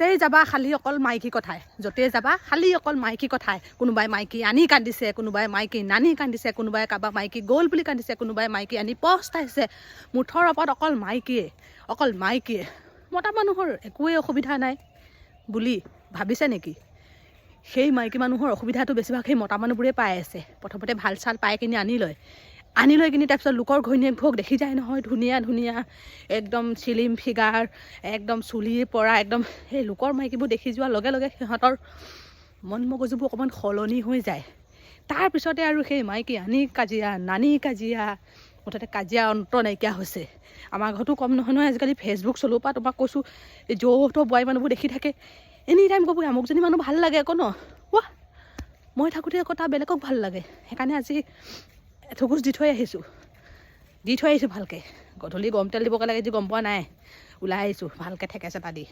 য'তেই যাবা খালি অকল মাইকী কথাই, য'তেই যাবা খালি অকল মাইকী কথাই। কোনোবাই মাইকী আনি কান্দিছে, কোনোবাই মাইকী নানি কান্দিছে, কোনোবাই কাৰোবাক মাইকী গ'ল বুলি কান্দিছে, কোনোবাই মাইকী আনি পস্তাইছে। মুঠৰ ওপৰত অকল মাইকীয়ে, অকল মাইকীয়ে। মতা মানুহৰ একোৱেই অসুবিধা নাই বুলি ভাবিছে নেকি? সেই মাইকী মানুহৰ অসুবিধাটো বেছিভাগ সেই মতা মানুহবোৰে পাই আছে। প্ৰথমতে ভাল চাল পাই কিনি আনি লৈ কিনি তাৰপিছত লোকৰ ঘৈণীয়েকবোৰক দেখি যায় নহয়, ধুনীয়া ধুনীয়া একদম চিলিম ফিগাৰ, একদম চুলিৰ পৰা একদম সেই লোকৰ মাইকীবোৰ দেখি যোৱাৰ লগে লগে সিহঁতৰ মন মগজুবোৰ অকণমান সলনি হৈ যায়। তাৰপিছতে আৰু সেই মাইকী আনি কাজিয়া, নানি কাজিয়া, মুঠতে কাজিয়া অন্ত নাইকিয়া হৈছে। আমাৰ ঘৰতো কম নহয় নহয়, আজিকালি ফেচবুক চলোৱাৰ পৰা তোমাক কৈছোঁ, এই য'ত বোৱাৰী মানুহবোৰ দেখি থাকে, এনি টাইম ক'ব আমুকজনী মানুহ ভাল লাগে আকৌ ন, ৱাহ মই থাকোঁতে আকৌ তাৰ বেলেগক ভাল লাগে। সেইকাৰণে আজি এথোকোচ দি থৈ আহিছোঁ ভালকৈ। গধূলি গৰম তেল দিবগৈ লাগে, যি গম পোৱা নাই, ওলাই আহিছোঁ ভালকৈ থেকেচ এটা দি।